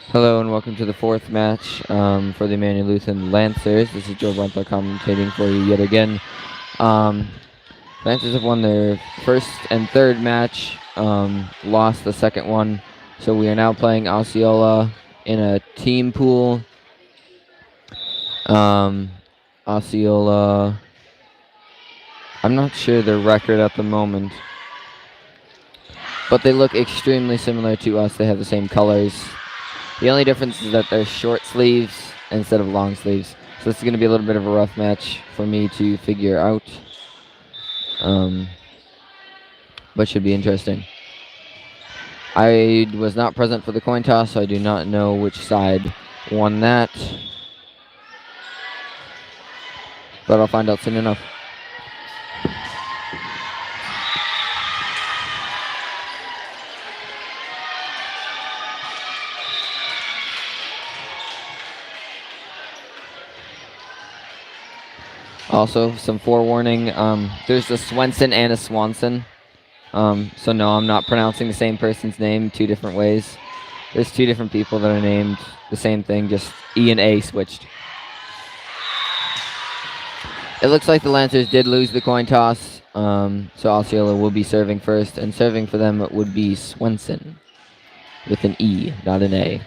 Hello and welcome to the fourth match for the Immanuel Lutheran Lancers. This is Joe Bronto commentating for you yet again. Lancers have won their first and third match, lost the second one, so we are now playing Osceola in a team pool. Osceola, I'm not sure their record at the moment, but they look extremely similar to us. They have the same colors. The only difference is that they're short sleeves instead of long sleeves. So this is going to be a little bit of a rough match for me to figure out. But should be interesting. I was not present for the coin toss, so I do not know which side won that. But I'll find out soon enough. Also, some forewarning, there's a Swenson and a Swanson. So no, I'm not pronouncing the same person's name two different ways. There's two different people that are named the same thing, just E and A switched. It looks like the Lancers did lose the coin toss, so Osceola will be serving first, and serving for them would be Swenson with an E, not an A.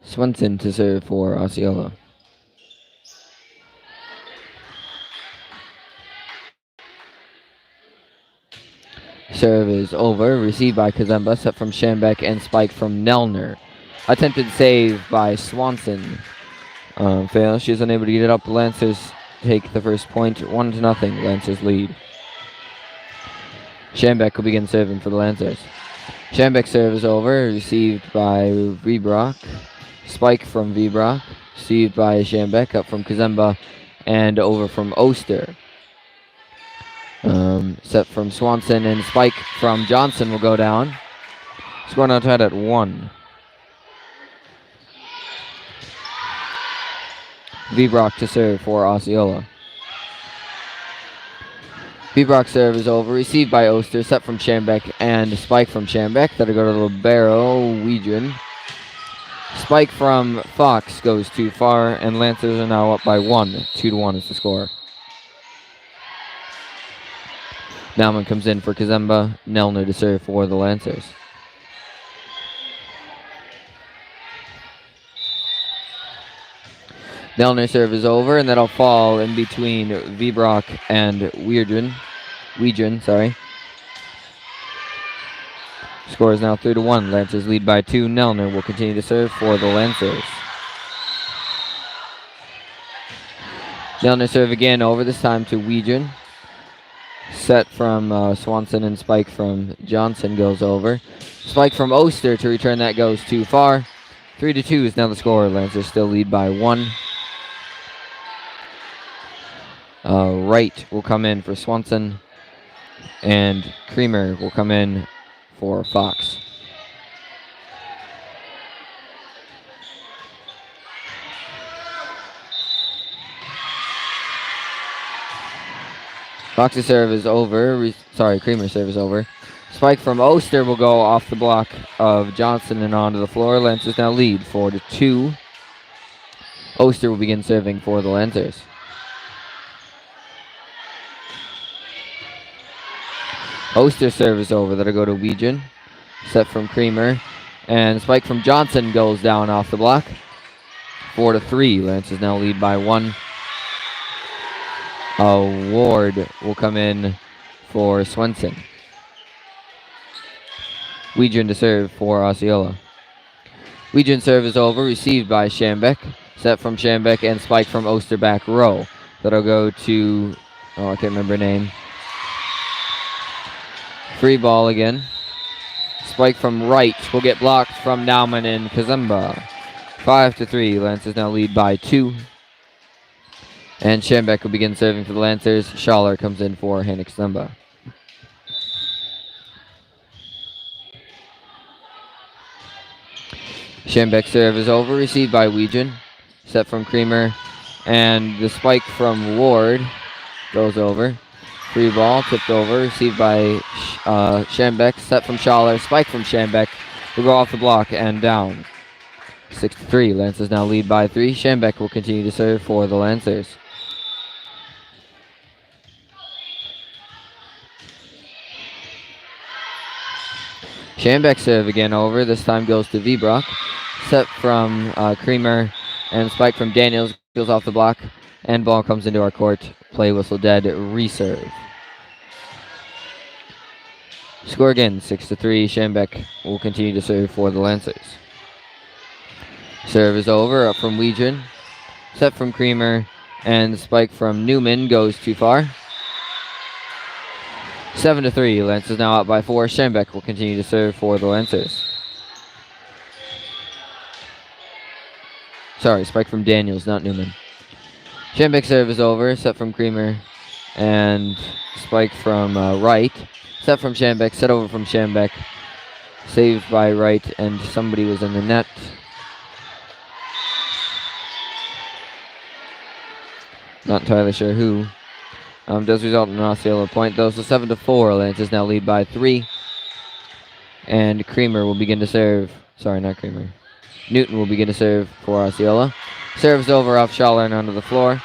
Swenson to serve for Osceola. Serve is over. Received by Kazemba. Set from Schambeck and spike from Nelner. Attempted save by Swanson. Fails. She is unable to get it up. The Lancers take the first point. 1-0. Lancers lead. Schambeck will begin serving for the Lancers. Schambeck serve is over. Received by Vibrock. Spike from Vibrock. Received by Schambeck. Up from Kazemba. And over from Oster. Set from Swanson, and spike from Johnson will go down. Score now tied at 1. Vibrock to serve for Osceola. Vibrock serve is over. Received by Oster. Set from Schambeck and spike from Schambeck. That'll go to Libero Weidrin. Spike from Fox goes too far, and Lancers are now up by 1. 2-1 is the score. Nauman comes in for Kazemba. Nelner to serve for the Lancers. Nelner serve is over, and that'll fall in between Vibrock and Weidrin, sorry. Score is now 3-1. Lancers lead by 2. Nelner will continue to serve for the Lancers. Nelner serve again over, this time to Weidrin. Set from Swanson, and spike from Johnson goes over. Spike from Oster to return that goes too far. 3-2 is now the score. Lancers still lead by 1. Wright will come in for Swanson, and Creamer will come in for Fox. Fox's serve is over. Creamer's serve is over. Spike from Oster will go off the block of Johnson and onto the floor. Lancers now lead 4-2. Oster will begin serving for the Lancers. Oster serve is over. That'll go to Weidrin. Set from Creamer. And spike from Johnson goes down off the block. 4-3. Lancers now lead by 1. Ward will come in for Swenson. Weidrin to serve for Osceola. Weidrin serve is over. Received by Schambeck. Set from Schambeck and spike from Oster back row. That'll go to, I can't remember her name. Free ball again. Spike from right will get blocked from Nauman and Kazemba. 5-3. Lancers now lead by 2. And Schambeck will begin serving for the Lancers. Schaller comes in for Henrik Kazemba. Schambeck's serve is over. Received by Weejan. Set from Creamer. And the spike from Ward goes over. Free ball, tipped over, received by Schambeck, set from Schaller, spike from Schambeck, will go off the block and down. 6-3, Lancers now lead by 3. Schambeck will continue to serve for the Lancers. Schambeck serve again over, this time goes to Vibrock, set from Creamer, and spike from Daniels, goes off the block, and ball comes into our court. Play whistle dead, reserve. Score again, 6-3. Schambeck will continue to serve for the Lancers. Serve is over, up from Weejan. Set from Creamer, and the spike from Newman goes too far. 7-3. Lancers now out by 4. Schambeck will continue to serve for the Lancers. Sorry, spike from Daniels, not Newman. Schambeck's serve is over, set from Creamer, and spike from Wright. Set from Schambeck, set over from Schambeck. Saved by Wright, and somebody was in the net. Not entirely sure who. Does result in an Osceola point, though, so 7-4. Lancers now lead by 3. And Creamer will begin to serve. Sorry, not Creamer. Newton will begin to serve for Osceola. Serves over off Schaller and onto the floor.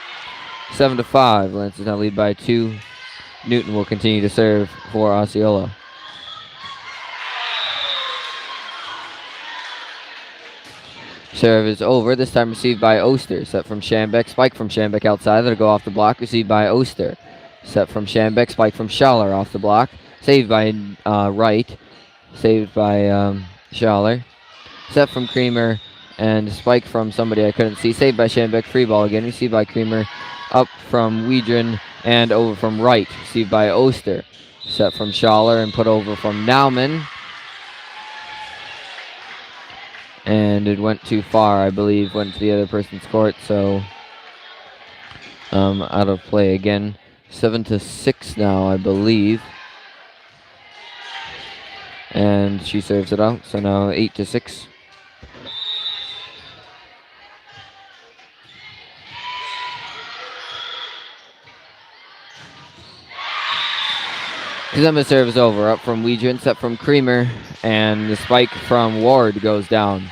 7-5. Lancers now lead by 2. Newton will continue to serve for Osceola. Serve is over. This time received by Oster. Set from Schambeck. Spike from Schambeck outside. That'll go off the block. Received by Oster. Set from Schambeck. Spike from Schaller off the block. Saved by Wright. Saved by Schaller. Set from Creamer. And spike from somebody I couldn't see. Saved by Schambeck. Free ball again. Received by Creamer. Up from Weejan. And over from Wright. Received by Oster. Set from Schaller and put over from Nauman. And it went too far, I believe. Went to the other person's court, so out of play again. 7-6 now, I believe. And she serves it out, so now 8-6. Kazemba's serve is over. Up from Weejan, set from Creamer, and the spike from Ward goes down.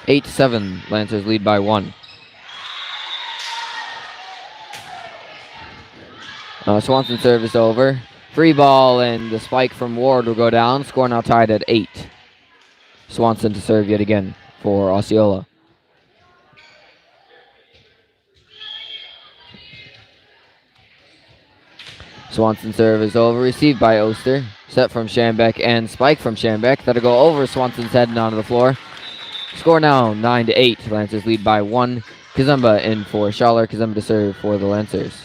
Eight to 7. Lancers lead by 1. Swanson's serve is over. Free ball, and the spike from Ward will go down. Score now tied at 8. Swanson to serve yet again for Osceola. Swanson's serve is over. Received by Oster. Set from Schambeck and spike from Schambeck. That'll go over Swanson's head and onto the floor. Score now 9-8. Lancers lead by 1. Kazemba in for Schaller. Kazemba to serve for the Lancers.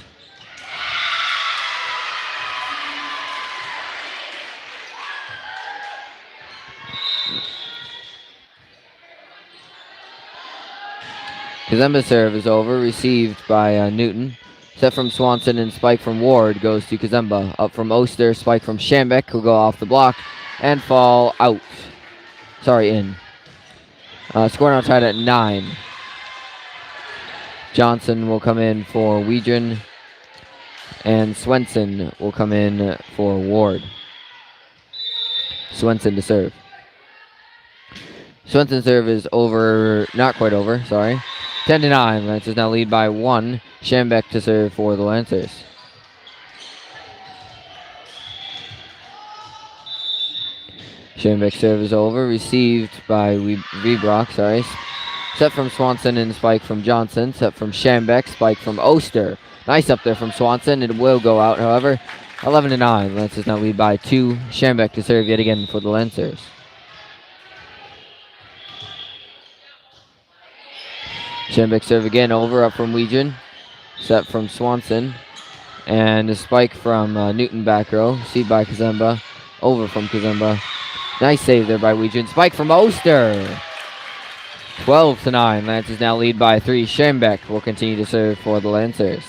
Kazemba's serve is over, received by Newton. Set from Swanson and spike from Ward goes to Kazemba. Up from Oster, spike from Schambeck, who'll go off the block and fall out. Sorry, in. Score now tied at 9. Johnson will come in for Weejan, and Swenson will come in for Ward. Swenson to serve. Swenson's serve is over, not quite over, sorry. 10-9. Lancers now lead by 1. Schambeck to serve for the Lancers. Schambeck's serve is over. Received by Vibrock, sorry. Set from Swanson and spike from Johnson. Set from Schambeck, spike from Oster. Nice up there from Swanson. It will go out, however. 11-9. Lancers now lead by 2. Schambeck to serve yet again for the Lancers. Schenbeck serve again over, up from Weidren. Set from Swanson. And a spike from Newton back row. Received by Kazemba. Over from Kazemba. Nice save there by Weidren. Spike from Oster. 12-9. Lancers now lead by 3. Schenbeck will continue to serve for the Lancers.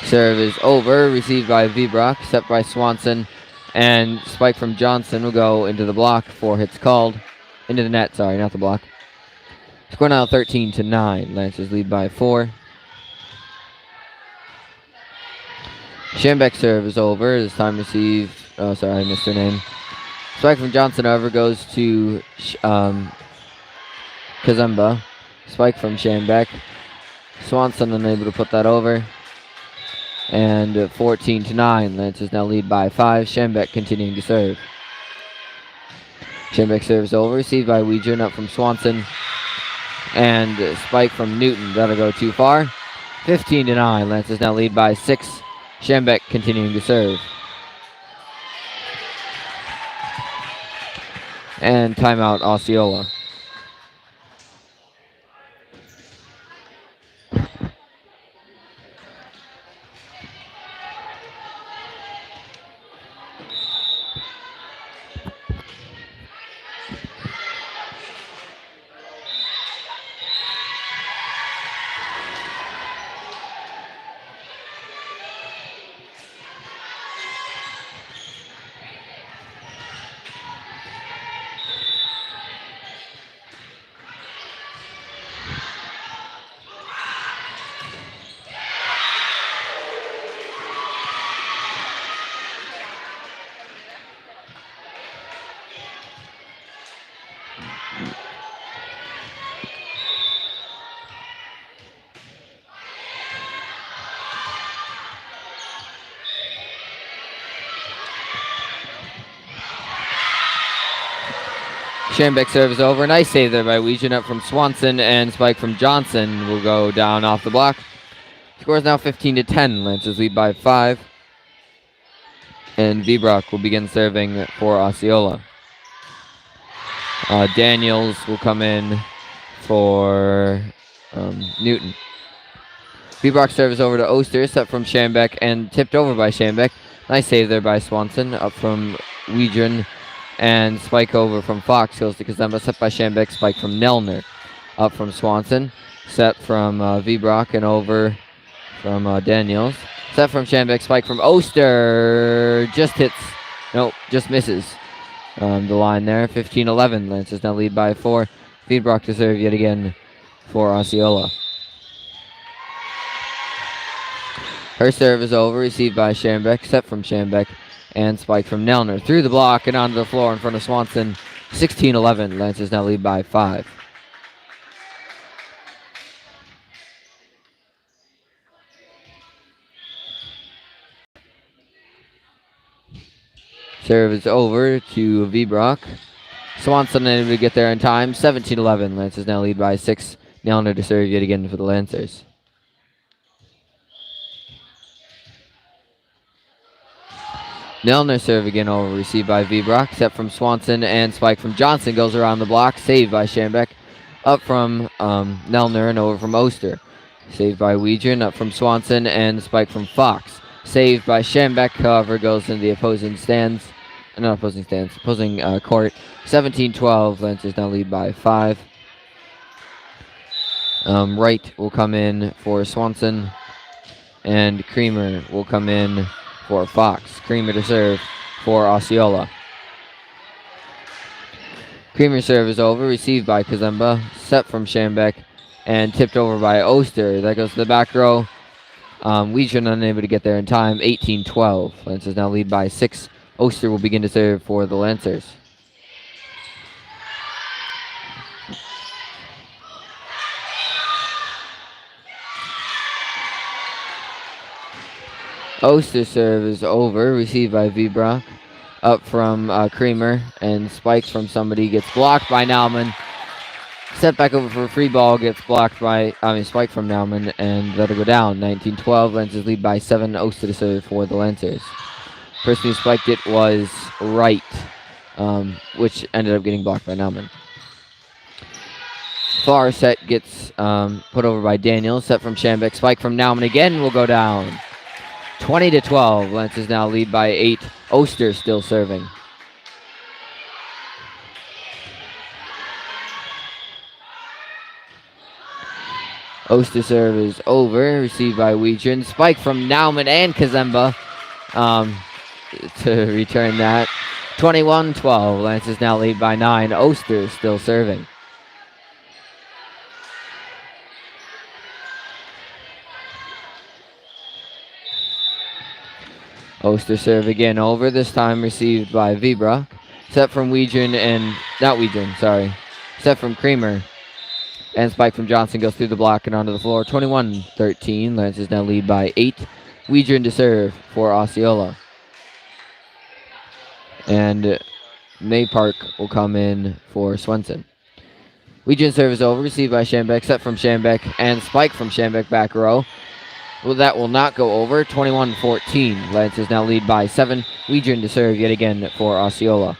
Serve is over. Received by Vibrock. Set by Swanson. And spike from Johnson will go into the block. 4 hits called. Into the net, sorry, not the block. Score now 13-9. Lancers lead by 4. Schenbeck serve is over. This time received. Oh, sorry, I missed her name. Spike from Johnson, however, goes to Kazemba. Spike from Schenbeck. Swanson unable to put that over. And 14-9. Lancers now lead by 5. Schenbeck continuing to serve. Schenbeck serves over. Received by Weidren, up from Swanson. And spike from Newton. That'll go too far. 15-9. Lancers now lead by 6. Schenbeck continuing to serve. And timeout, Osceola. Schenbeck serve is over. Nice save there by Weidren, up from Swanson, and spike from Johnson will go down off the block. Score is now 15-10. Lancers lead by 5. And Vibrock will begin serving for Osceola. Daniels will come in for Newton. Vibrock serve is over to Oster, set from Schenbeck and tipped over by Schenbeck. Nice save there by Swanson, up from Weidren. And spike over from Fox goes to Kazemba, set by Schenbeck, spike from Nelner. Up from Swanson, set from Vibrock and over from Daniels. Set from Schenbeck, spike from Oster. Just hits, nope, just misses the line there. 15-11, Lancers now lead by 4. Vibrock to serve yet again for Osceola. Her serve is over, received by Schenbeck, set from Schenbeck. And spike from Nelner through the block and onto the floor in front of Swanson. 16-11. Lancers now lead by 5. Serve is over to Vibrock. Swanson unable to get there in time. 17-11. Lancers now lead by 6. Nelner to serve yet again for the Lancers. Nelner serve again over, received by Vibrock, set from Swanson, and spike from Johnson goes around the block, saved by Schenbeck, up from Nelner and over from Oster. Saved by Weidren, up from Swanson, and spike from Fox. Saved by Schenbeck, however, goes into the opposing stands, not opposing stands, opposing court. 17-12, Lancers now lead by 5. Wright will come in for Swanson, and Creamer will come in for Fox. Creamer to serve for Osceola. Creamer's serve is over, received by Kazemba, set from Schenbeck, and tipped over by Oster. That goes to the back row. Weidren unable to get there in time. 18-12. Lancers now lead by 6. Oster will begin to serve for the Lancers. Oster serve is over, received by Vibrock, up from Creamer, and spike from somebody gets blocked by Nauman. Set back over for a free ball, gets blocked by, spike from Nauman, and that'll go down. 19-12, Lancers lead by 7. Oster to serve for the Lancers. Person who spiked it was Wright, which ended up getting blocked by Nauman. Far set gets put over by Daniels. Set from Shambek. Spike from Nauman again will go down. 20-12. Lancers now lead by 8. Oster still serving. Oster serve is over. Received by Weidrin. Spike from Nauman and Kazemba to return that. 21-12. Lancers now lead by 9. Oster still serving. Oster serve again over, this time received by Vibrock. Set from Weidrin and, not Weidrin, sorry. Set from Creamer. And spike from Johnson goes through the block and onto the floor. 21-13. Lancers now lead by 8. Weidrin to serve for Osceola. And May Park will come in for Swenson. Weidrin serve is over, received by Shambek. Set from Shambek and spike from Shambek back row. Well, that will not go over. 21-14. Lancers now lead by 7. Weidrin to serve yet again for Osceola.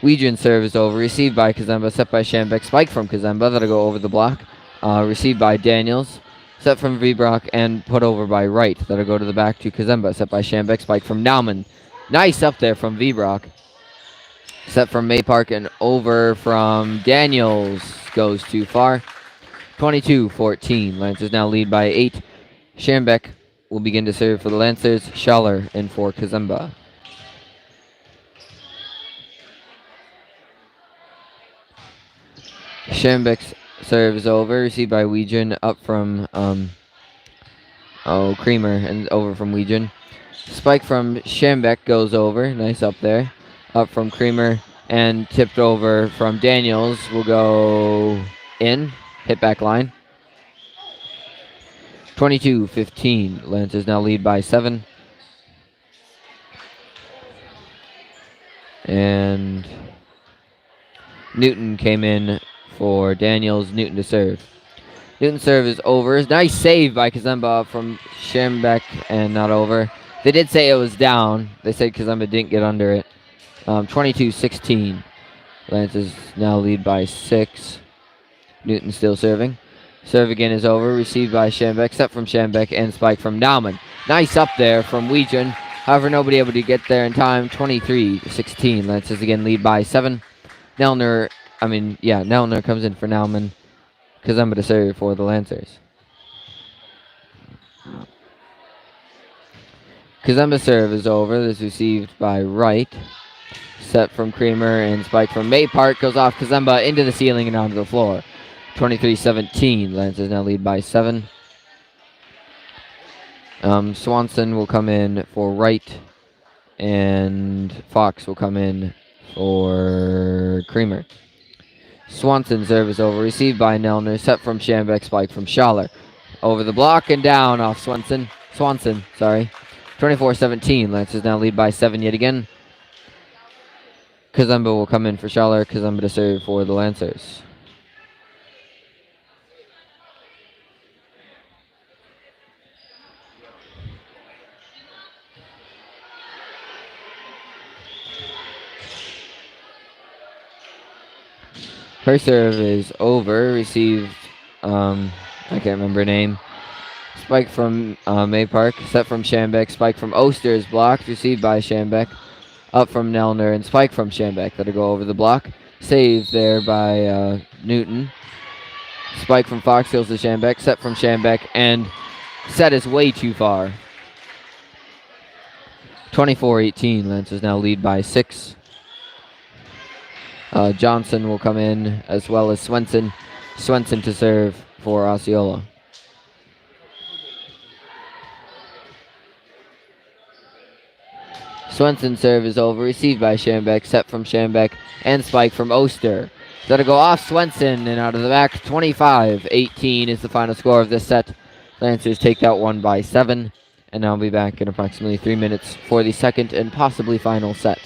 Weidrin serve is over. Received by Kazemba. Set by Shambek. Spike from Kazemba. That'll go over the block. Received by Daniels. Set from Vibrock and put over by Wright. That'll go to the back to Kazemba. Set by Shambek. Spike from Nauman. Nice up there from Vibrock. Set from Maypark and over from Daniels. Goes too far. 22-14. Lancers now lead by 8. Shambek will begin to serve for the Lancers. Schaller in for Kazemba. Shambek's serve is over. Received by Weidrin. Up from Creamer and over from Weidrin. Spike from Shambek goes over. Nice up there. Up from Creamer. And tipped over from Daniels will go in. Hit back line. 22-15. Lancers now lead by 7. And Newton came in for Daniels. Newton to serve. Newton's serve is over. Nice save by Kazemba from Shambek and not over. They did say it was down. They said Kazemba didn't get under it. 22-16. Lancers now lead by 6. Newton still serving. Serve again is over. Received by Shambek. Set from Shambek and spike from Nauman. Nice up there from Weidrin. However, nobody able to get there in time. 23-16. Lancers again lead by 7. Nelner comes in for Nauman. Kazemba to serve for the Lancers. Kazemba serve is over. This is received by Wright. Set from Creamer and spike from Maypark goes off Kazemba into the ceiling and onto the floor. 23-17. Lancers now lead by 7. Swanson will come in for Wright, and Fox will come in for Creamer. Swanson serve is over. Received by Nelner. Set from Shambek. Spike from Schaller. Over the block and down off Swanson. 24-17. Lancers now lead by 7 yet again. Kazemba will come in for Schaller. Kazemba to serve for the Lancers. Her serve is over. Received, I can't remember her name. Spike from Maypark. Set from Shambek. Spike from Oster is blocked. Received by Shambek. Up from Nelner and spike from Shambek. That'll go over the block. Saved there by Newton. Spike from Fox goes to Shambek. Set from Shambek and set is way too far. 24-18. Lancers now lead by 6. Johnson will come in as well as Swenson. Swenson to serve for Osceola. Swenson's serve is over. Received by Shambek. Set from Shambek and spike from Oster. That'll go off Swenson and out of the back. 25-18 is the final score of this set. Lancers take that one by 7. And I'll be back in approximately 3 minutes for the second and possibly final set.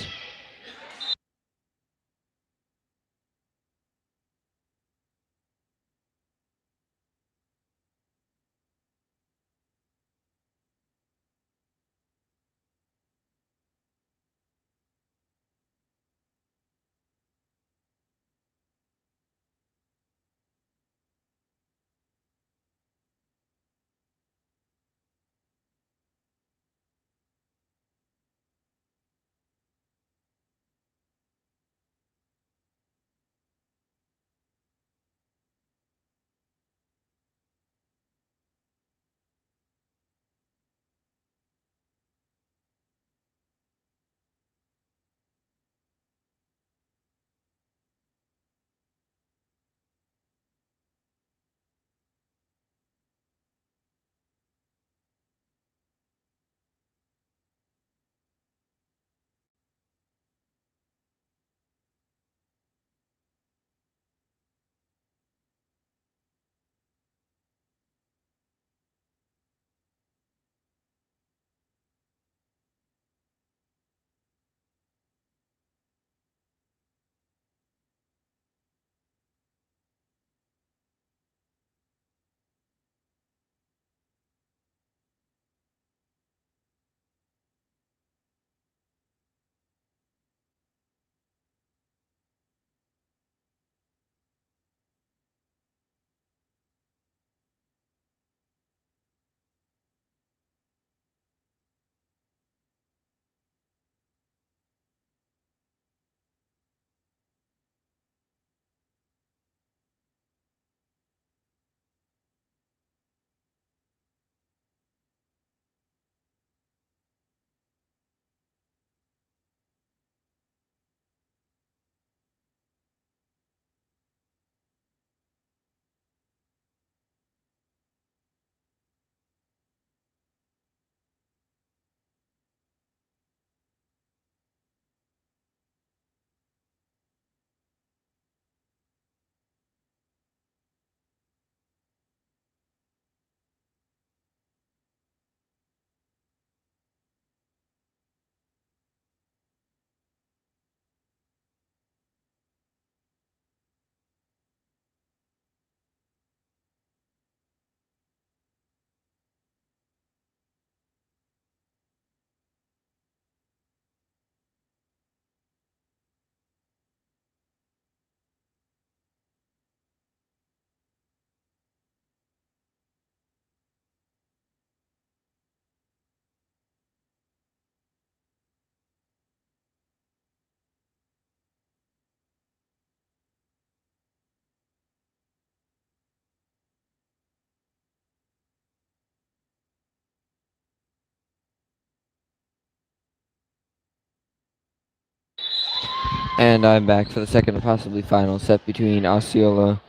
And I'm back for the second and possibly final set between Osceola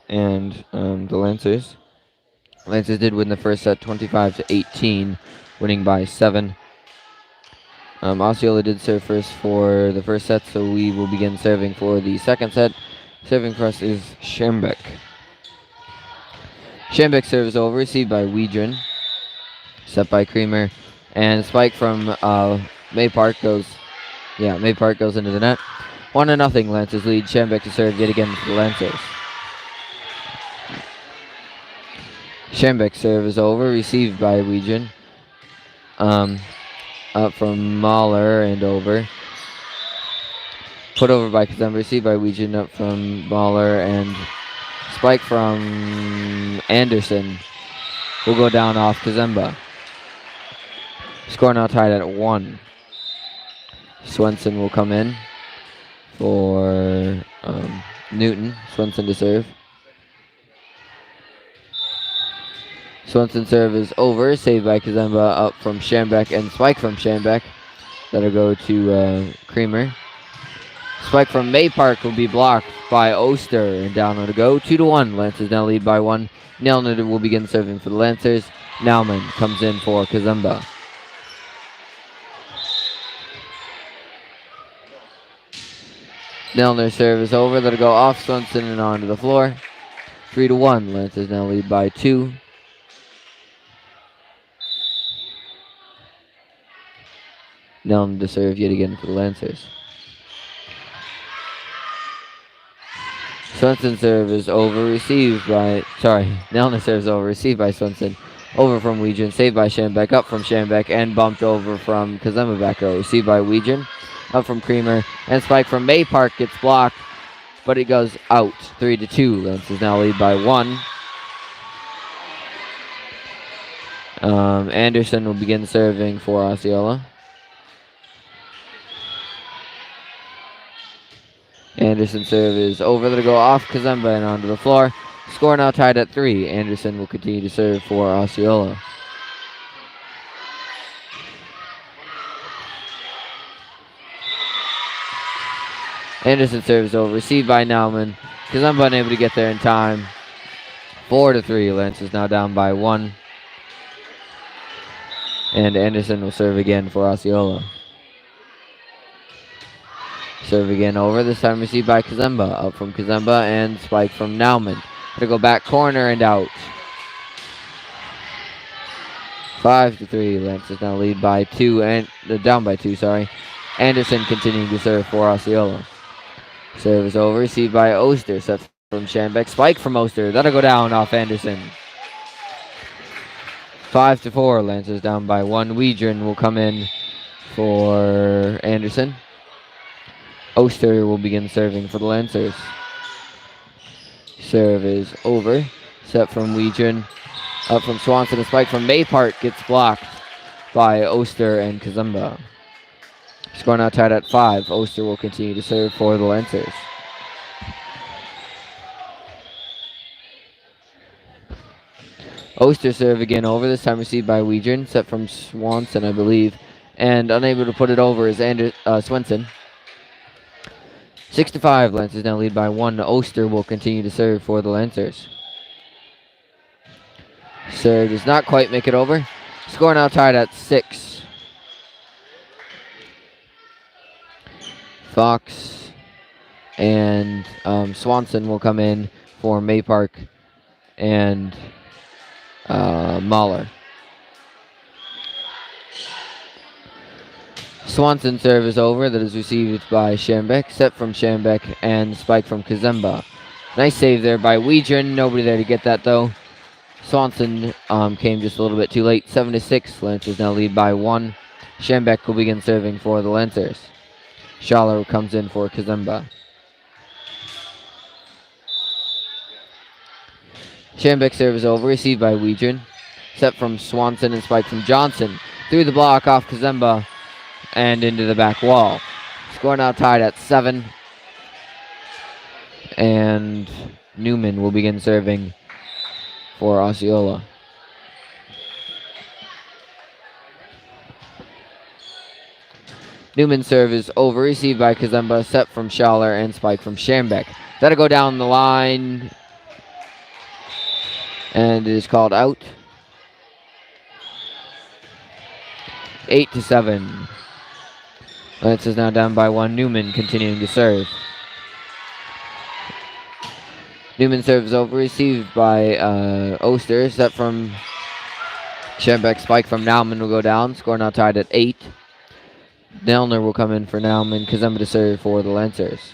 and the Lancers. Lancers did win the first set 25-18, winning by 7. Osceola did serve first for the first set, so we will begin serving for the second set. Serving for us is Schembeck. Schembeck serves over, received by Weidren. Set by Creamer. And spike from May Park goes into the net. 1-0 Lancers lead. Schembeck to serve yet again for the Lancers. Schembeck serve is over, received by Weidren. Up from Mahler and over. Put over by Kazemba, received by Weidren, up from Mahler, and spike from Anderson will go down off Kazemba. Score now tied at 1. Swenson will come in for Newton. Swenson to serve. Swenson serve is over, saved by Kazemba, up from Schembeck, and spike from Schembeck. That'll go to Creamer. Spike from May Park will be blocked by Oster, and down on to go. 2-1. Lancers now lead by 1. Nelner will begin serving for the Lancers. Naumann comes in for Kazemba. Nelner serve is over. That'll go off Swenson and onto the floor. 3-1. Lancers now lead by 2. Nelner to serve yet again for the Lancers. Swenson serve is over, Nelner serves over, received by Swenson. Over from Weidren, saved by Schembeck, up from Schembeck, and bumped over from Kazemba back row. Received by Weidren, up from Creamer, and spike from May Park gets blocked, but it goes out. 3-2. Lancers now lead by 1. Anderson will begin serving for Osceola. Anderson serve is over. That'll go off Kazemba and onto the floor. Score now tied at 3. Anderson will continue to serve for Osceola. Anderson serves over. Received by Naumann. Kazemba unable to get there in time. 4-3. Lancers now down by 1. And Anderson will serve again for Osceola. Serve again over, this time received by Kazemba. Up from Kazemba and spike from Naumann. To go back corner and out. 5-3. Lancers now lead by 2 and down by 2, sorry. Anderson continuing to serve for Osceola. Serve is over, received by Oster. Set from Schembeck. Spike from Oster. That'll go down off Anderson. 5-4. Lancers down by 1. Weidren will come in for Anderson. Oster will begin serving for the Lancers. Serve is over. Set from Weidren. Up from Swanson. A spike from May Park gets blocked by Oster and Kazemba. Score now tied at 5. Oster will continue to serve for the Lancers. Oster serve again over. This time received by Weidren. Set from Swanson, I believe. And unable to put it over is Swenson. 6-5. Lancers now lead by 1. Oster will continue to serve for the Lancers. Serve does not quite make it over. Score now tied at 6. Fox and Swanson will come in for May Park and Mahler. Swanson serve is over. That is received by Schembeck. Set from Schembeck and spike from Kazemba. Nice save there by Weidren. Nobody there to get that though. Swanson came just a little bit too late. 7-6. Lancers now lead by 1. Schembeck will begin serving for the Lancers. Schaller comes in for Kazemba. Schembeck serve is over. Received by Weidren. Set from Swanson and spike from Johnson. Through the block off Kazemba and into the back wall. Score now tied at 7. And Newman will begin serving for Osceola. Newman's serve is over, received by Kazemba, set from Schaller, and spike from Schambeck. That'll go down the line, and it is called out. 8-7. Lance is now down by 1. Newman continuing to serve. Newman serves over, received by Oster, set from Schambeck, spike from Nauman will go down. Score now tied at 8. Nelner will come in for Nauman. Kazemba to serve for the Lancers.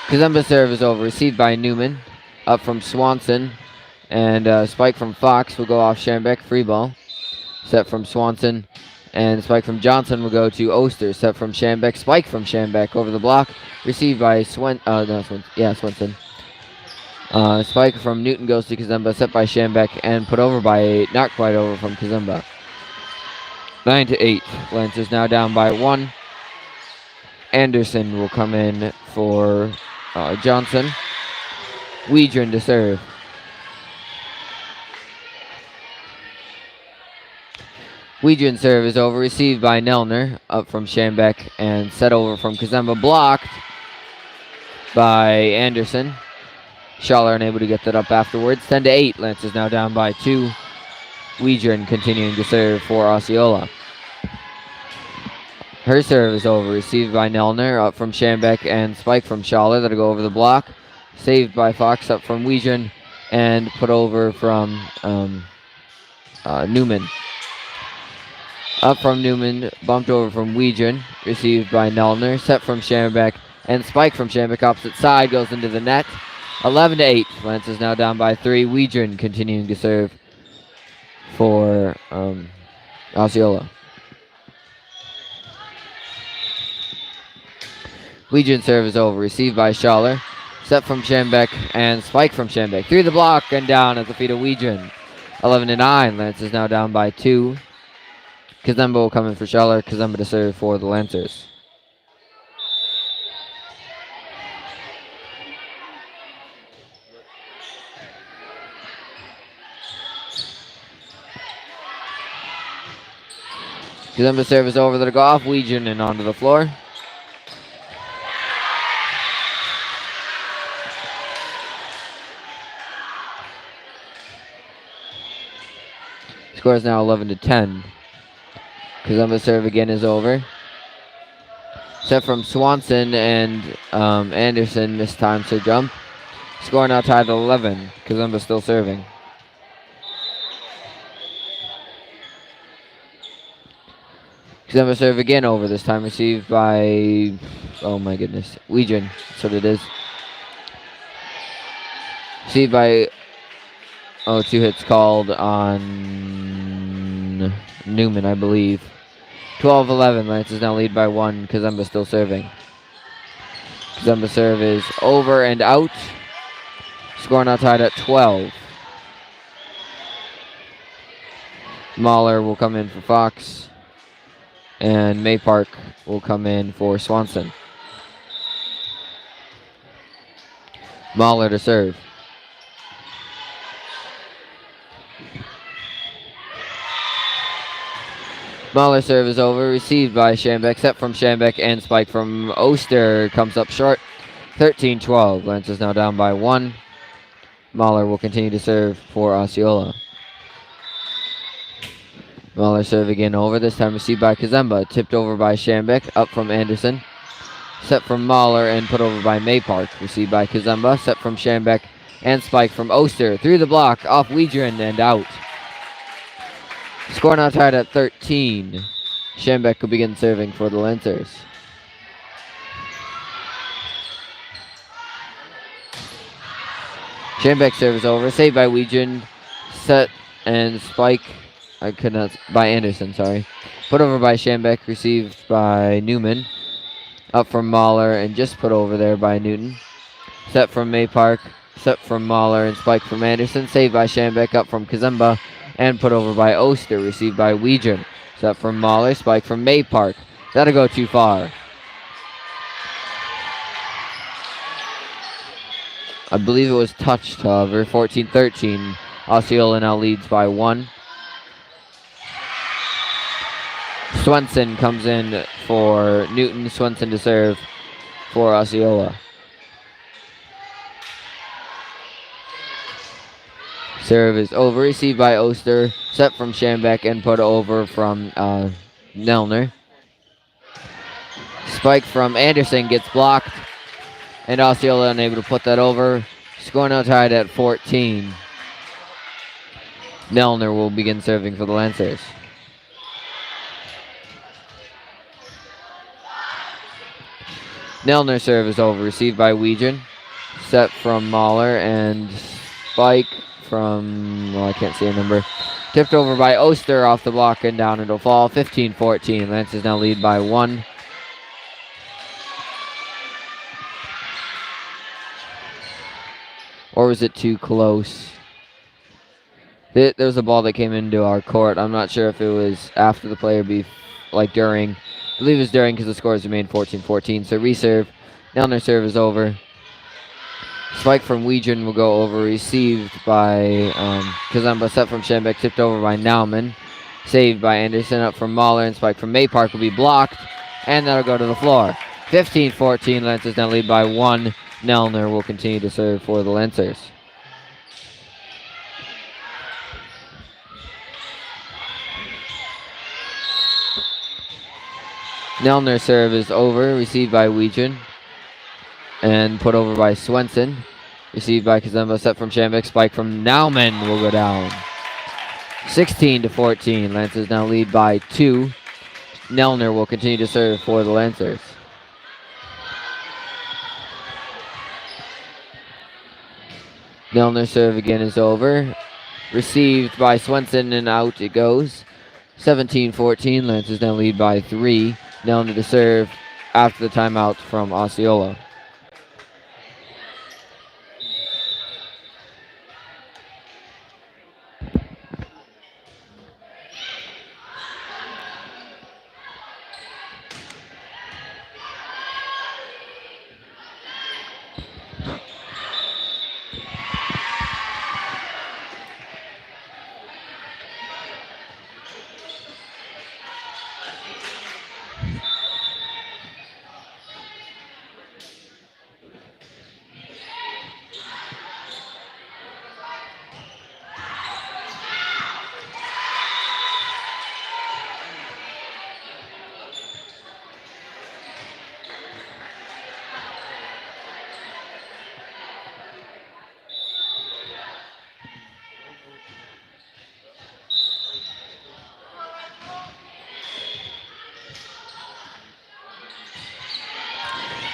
Kazemba serve is over, received by Newman. Up from Swanson. And spike from Fox will go off Schambeck. Free ball. Set from Swanson. And spike from Johnson will go to Oster. Set from Schambeck. Spike from Schambeck over the block. Received by Swenson. Spike from Newton goes to Kazemba. Set by Schambeck and put over by, not quite over from Kazemba. 9-8. Lancers now down by 1. Anderson will come in for Johnson. Wiedrin to serve. Wiedrin's serve is over, received by Nelner, up from Schambeck, and set over from Kazemba, blocked by Anderson. Schaller unable to get that up afterwards. 10-8, Lancers now down by 2. Wiedrin continuing to serve for Osceola. Her serve is over, received by Nelner, up from Schambeck, and spike from Schaller. That'll go over the block. Saved by Fox, up from Wiedrin, and put over from Newman. Up from Newman, bumped over from Wiedrin, received by Nelner, set from Schambeck, and spike from Schambeck opposite side goes into the net. 11-8. Lancers now down by 3. Wiedrin continuing to serve for Osceola. Wiedrin's serve is over, received by Schaller, set from Schambeck, and spike from Schambeck. Through the block and down at the feet of Wiedrin. 11-9. Lancers now down by 2. Kazemba will come in for Schaller. Kazemba to serve for the Lancers. Kazemba serve is over. That'll go off Wiedrin and onto the floor. Score is now 11-10. Kazemba serve again is over. Set from Swanson, and Anderson missed time to jump. Score now tied at 11. Kazemba still serving. Kazemba serve again over, this time received by, oh my goodness, Wiedrin. That's what it is. Received by, 2 hits called on Newman, I believe. 12-11, Lancers now lead by 1. Kazemba still serving. Kazemba serve is over and out. Score now tied at 12. Mahler will come in for Fox. And Maypark will come in for Swanson. Mahler to serve. Mahler's serve is over, received by Schambeck, set from Schambeck, and spike from Oster comes up short. 13-12. Lancers now down by 1. Mahler will continue to serve for Osceola. Mahler serve again over, this time received by Kazemba, tipped over by Schambeck, up from Anderson. Set from Mahler and put over by Maypark. Received by Kazemba, set from Schambeck, and spike from Oster. Through the block, off Wiedrin and out. Score now tied at 13. Schambeck will begin serving for the Lancers. Schambeck serve is over. Saved by Wiedrin. Set and spike. By Anderson, sorry. Put over by Schambeck. Received by Newman. Up from Mahler and just put over there by Newton. Set from Maypark. Set from Mahler and spike from Anderson. Saved by Schambeck. Up from Kazemba. And put over by Oster, received by Wiedrin. Set from Mahler, spike from Maypark. That'll go too far. I believe it was touched, however. 14-13. Osceola now leads by 1. Swenson comes in for Newton. Swenson to serve for Osceola. Serve is over. Received by Oster. Set from Schambeck and put over from Nelner. Spike from Anderson gets blocked. And Osceola unable to put that over. Score now tied at 14. Nelner will begin serving for the Lancers. Nelner serve is over. Received by Weidren. Set from Mahler and Spike from, well, I can't see a number. Tipped over by Oster off the block and down it'll fall. 15-14. Lancers now lead by 1. Or was it too close? There was a ball that came into our court. I'm not sure if it was after the play or like during. I believe it was during because the scores remained 14-14. So reserve. Nelner serve is over. Spike from Weidren will go over. Received by Kazamba. Set from Schambeck. Tipped over by Nauman. Saved by Anderson. Up from Mahler. And Spike from Maypark will be blocked. And that'll go to the floor. 15-14. Lancers now lead by 1. Nelner will continue to serve for the Lancers. Nelner serve is over. Received by Weidren. And put over by Swenson. Received by Kazemba. Set from Schambeck. Spike from Nauman will go down. 16-14. Lancers now lead by 2. Nelner will continue to serve for the Lancers. Nelner serve again is over. Received by Swenson and out it goes. 17-14. Lancers now lead by 3. Nelner to serve after the timeout from Osceola.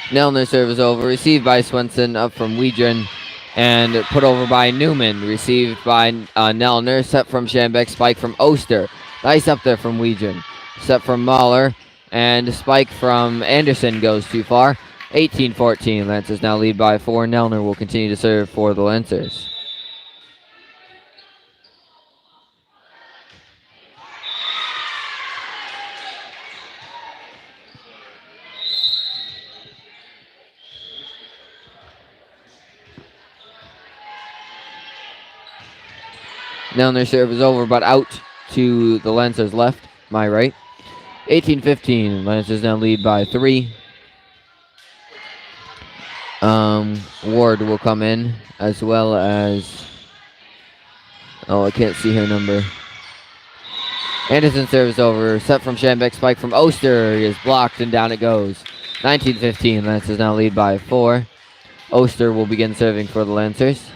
Nelner serve is over. Received by Swenson. Up from Weidren. And put over by Newman. Received by Nelner. Set from Schambeck. Spike from Oster. Nice up there from Weidren. Set from Mahler. And spike from Anderson goes too far. 18-14. Lancers now lead by 4. Nelner will continue to serve for the Lancers. Nelner serve is over, but out to the Lancers left, my right. 18-15. Lancers now lead by 3. Ward will come in, as well as... Oh, I can't see her number. Anderson serve is over. Set from Schambeck. Spike from Oster is blocked, and down it goes. 19-15. Lancers now lead by 4. Oster will begin serving for the Lancers.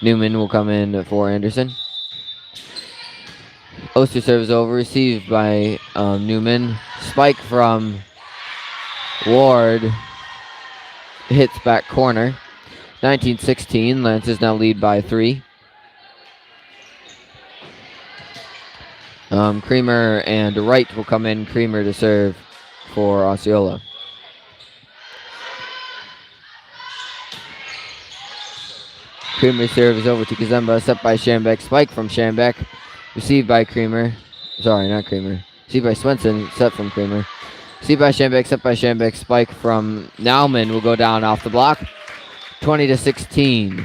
Newman will come in for Anderson. Oster serves over, received by Newman. Spike from Ward hits back corner. 19-16. Lancers now lead by 3. Creamer and Wright will come in. Creamer to serve for Osceola. Creamer serve is over to Kazemba, set by Schambeck. Spike from Schambeck, received by Creamer. Sorry, not Creamer. Received by Swenson, set from Creamer. Received by Schambeck, set by Schambeck. Spike from Nauman will go down off the block. 20-16.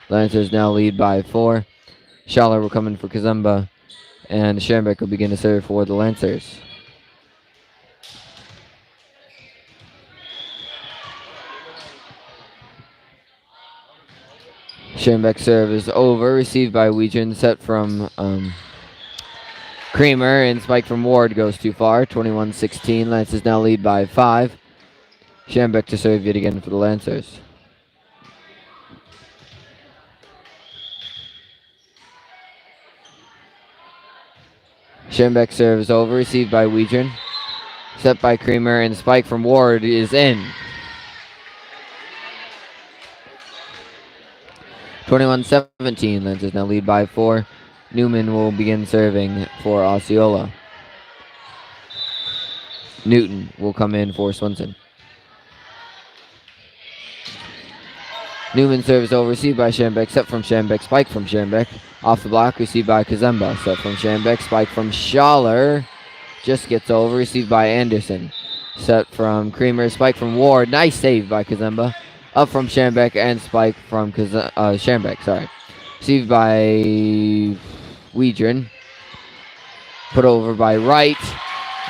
Lancers now lead by 4. Schaller will come in for Kazemba, and Schembeck will begin to serve for the Lancers. Schembeck serve is over, received by Weejan, set from Creamer, and spike from Ward goes too far. 21-16. Lancers now lead by 5. Schembeck to serve yet again for the Lancers. Schembeck serves over, received by Weejan. Set by Creamer, and spike from Ward is in. 21-17. Lancers now lead by 4. Newman will begin serving for Osceola. Newton will come in for Swenson. Newman serves over, received by Schembeck, set from Schembeck, spike from Schembeck. Off the block, received by Kazemba, set from Schembeck, spike from Schaller. Just gets over, received by Anderson. Set from Creamer, spike from Ward. Nice save by Kazemba. Up from Schembeck and spike from Schembeck, sorry. Received by Weidren. Put over by Wright.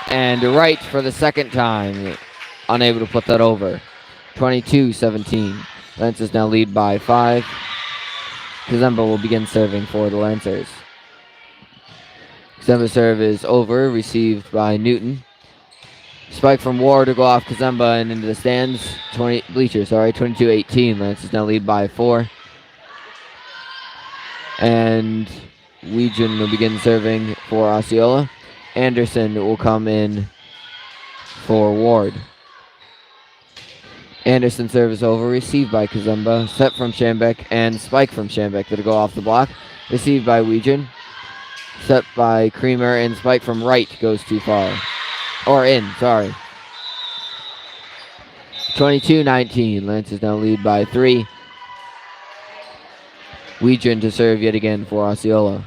And Wright for the second time. Unable to put that over. 22-17. Lancers now lead by 5. Kazemba will begin serving for the Lancers. Kazemba serve is over, received by Newton. Spike from Ward to go off Kazemba and into the stands. 22-18. Lancers now lead by 4. And Weejan will begin serving for Osceola. Anderson will come in for Ward. Anderson serve is over, received by Kazemba, set from Schembeck, and spike from Schembeck that'll go off the block. Received by Weejan. Set by Creamer, and spike from Wright goes too far. Or in, sorry. 22-19. Lancers now lead by 3. Weejan to serve yet again for Osceola.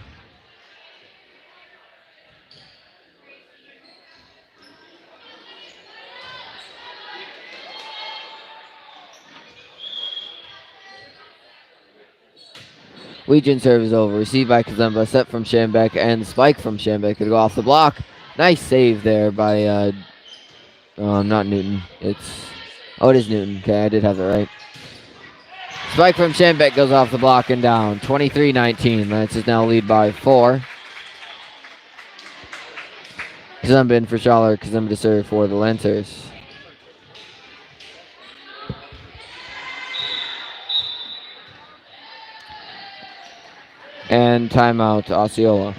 Weejan serve is over, received by Kazemba, set from Schembeck, and spike from Schembeck to go off the block. Nice save there by, not Newton. It is Newton. Okay, I did have it right. Spike from Schembeck goes off the block and down. 23-19. Lancers now lead by 4. Kazemba in for Schaller. Kazemba to serve for the Lancers. And timeout, Osceola.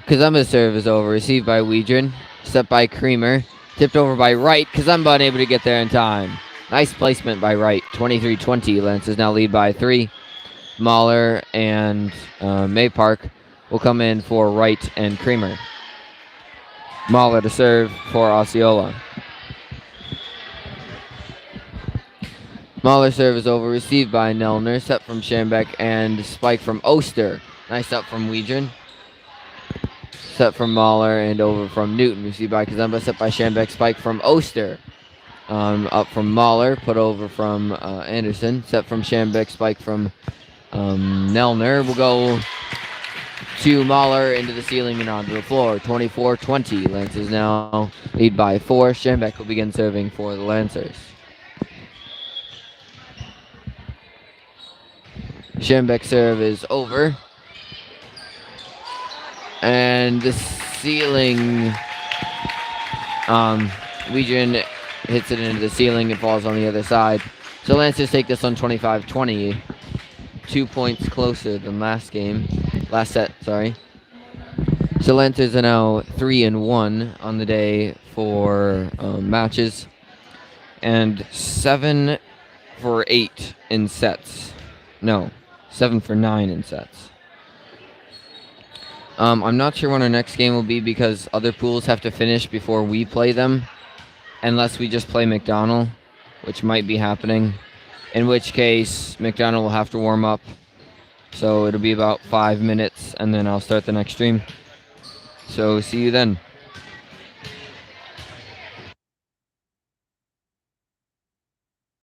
Kazemba's serve is over. Received by Weidren. Set by Creamer. Tipped over by Wright. Kazemba unable to get there in time. Nice placement by Wright. 23-20. Lancers now lead by 3. Mahler and Maypark will come in for Wright and Creamer. Mahler to serve for Osceola. Mahler serve is over. Received by Nelner. Set from Schembeck and spike from Oster. Nice up from Weidren. Set from Mahler and over from Newton. Received by Kazemba. Set by Schembeck. Spike from Oster. Up from Mahler. Put over from Anderson. Set from Schembeck. Spike from Nelner. Will go to Mahler into the ceiling and onto the floor. 24-20. Lancers now lead by 4. Schembeck will begin serving for the Lancers. Schembeck serve is over. And the ceiling, Weidren hits it into the ceiling and falls on the other side. So Lancers take this on 25-20. 2 points closer than last set, sorry. So Lancers are now 3-1 on the day for matches, and 7 for 8 in sets. No, 7 for 9 in sets. I'm not sure when our next game will be because other pools have to finish before we play them, unless we just play McDonald, which might be happening. In which case, McDonald will have to warm up. So it'll be about 5 minutes, and then I'll start the next stream. So see you then.